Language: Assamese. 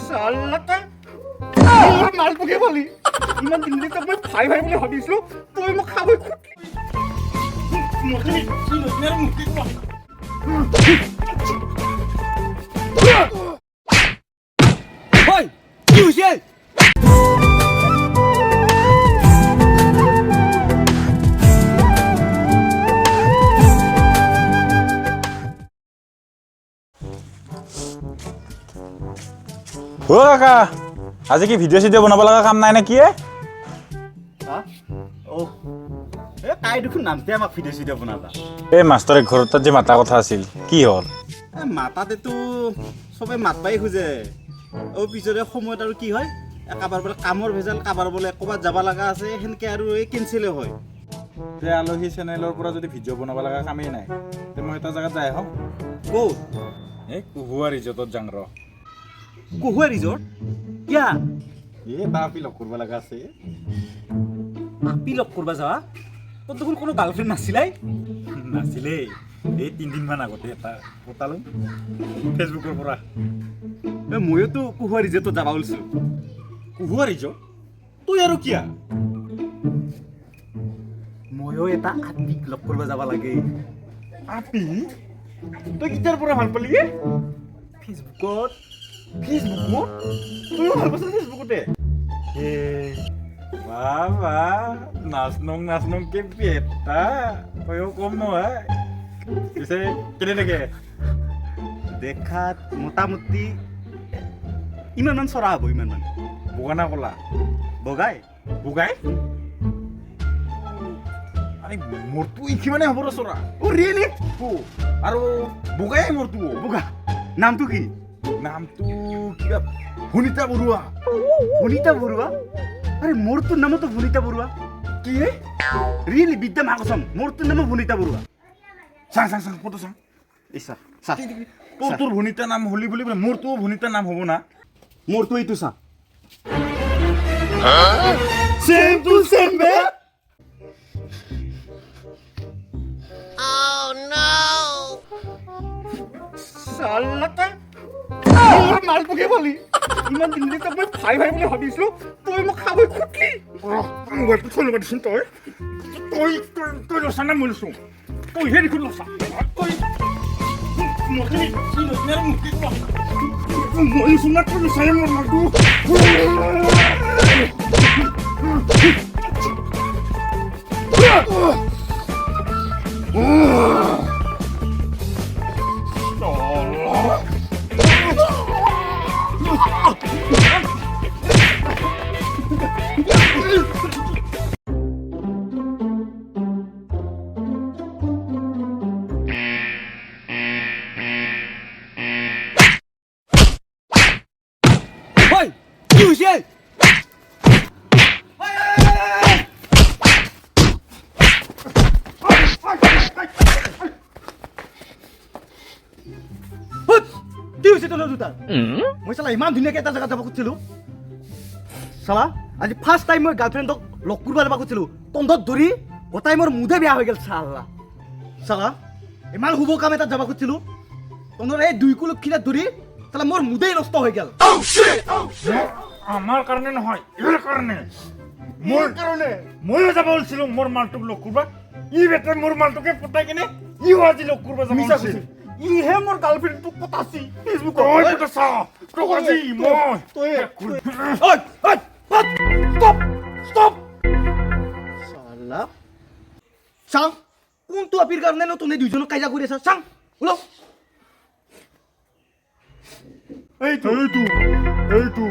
চাল্লাটা মোৰ মালটোকে পালি ইমান দিন ধৰি মই ভাই ভাই বুলি ভাবিছিলো তই মোক খাবই খুটলি Oi! কি হৈছে? ও কাকা আজি কি ভিডিঅ' চিডিঅ' বনাব লগা কাম নাই নে কি তাই দেখোন নামতে আমাক ভিডিঅ' চিডিঅ' বনাবা এই মাষ্টৰে ঘৰত যে মাতা কথা আছিল কি হ'ল মাতাতেতো চবে মাতবাই খোজে পিছৰে সময়ত আৰু কি হয় কাবাৰ বোলে কামৰ ভেজাল কাবাৰ বোলে ক'ৰবাত যাব লগা আছে সেনেকৈ আৰু এই কেঞ্চেলে হয় যে আলহী চেনেলৰ পৰা যদি ভিডিঅ' বনাব লগা কামেই নাই তে মই এটা জেগাত যাই আহোঁ ক'ত এই কুহুৱা ৰিজৰ্টত যাং ৰ কুহুৱা ৰিজৰ্ট কিয়া এটা আপি লগ কৰিব লগা আছে আপি লগ কৰিব যাৱা তোৰ দেখোন কোনো গাৰ্লফ্ৰেণ্ড নাছিলাই নাছিলেই এই 3 দিনমান আগতে এটা পতালো ফেচবুকৰ পৰা ময়োতো কুহুৱা ৰিজৰ্টত যাব ওলাইছিলোঁ কুহুৱা ৰিজৰ্ট তই আৰু কিয়া ময়ো এটা আপিক লগ কৰিব যাব লাগে আপি তই কেতিয়াৰ পৰা ভাল পালি ফেচবুকত তইও ভাল পাইছ ফেচবুকতে বাবা নাচনং কে পেটা তইও কম নহয় পিছে কেনে লাগে দেখাত মোটামুটি ইমানমান চৰা হ'ব ইমানমান বগা না কলা বগাই আৰে মোৰটো ইখিমানে হ'ব ৰ চৰা ৰিয়েলি আৰু বগাই মোৰটো বগা নামটো কি নামটো কিবা সুনিতা বৰুৱা আৰে মোৰটোৰ নামতো ভুনিতা বৰুৱা কি ৰিয়েলি বিদ্যা মাকসম মোৰটোৰ নাম ভুনিতা বৰুৱা চাং ফটো চাং ইচ্ছা তোৰ ভুনিতা নাম হলি বুলি মোৰটো ভুনিতা নাম হ'ব না মোৰটো এইটো চা সেম টু সেম বে চাল্লাটা মোৰ মালটোকে পালি ইমান দিন ধৰি মই ভাই ভাই বুলি ভাবিছিলো তই মোক খাবই খুটলি মোবাইলটো থৈ ল'বা দেচোন তই লচা না মই লৈছোঁ তইহে দেখোন লচা তই মই চুনাত লচাই মোৰ মালটো Oi! কি হৈছে? কি হৈছে তোৰ দুটা মই চালা ইমান ধুনীয়াকৈ এটা জেগাত যাব খুজিছিলোঁ চালা আজি ফাৰ্ষ্ট টাইম মই গাৰ্লফ্ৰেণ্ডক লগ কৰিব যাব খুজিছিলোঁ তন্ধত ধৰি গোটাই মোৰ মুদে বেয়া হৈ গ'ল চালা ইমান শুভ কাম এটাত যাব খুজিছিলোঁ তন্ধৰ এই 2 কিলো খিলাত ধৰি চালা মোৰ মুদেই নষ্ট হৈ গ'ল আমাৰ কাৰণে নহয় ইয়াৰ কাৰণে ময়ো যাব ওলাইছিলোঁ মোৰ মালটোক লগ কৰিব বেটাই মোৰ মালটোকে পতাই কিনে আজি লগ কৰিব যাব ওলাইছিল ইহে মোৰ গাৰ্লফ্ৰেণ্ডটোক পতাছি ফেচবুকত চালা চাং কোনটো আপিৰ কাৰণে তুমি দুইজনক কাজিয়া কৰি আছা চাং ওলাও এইটো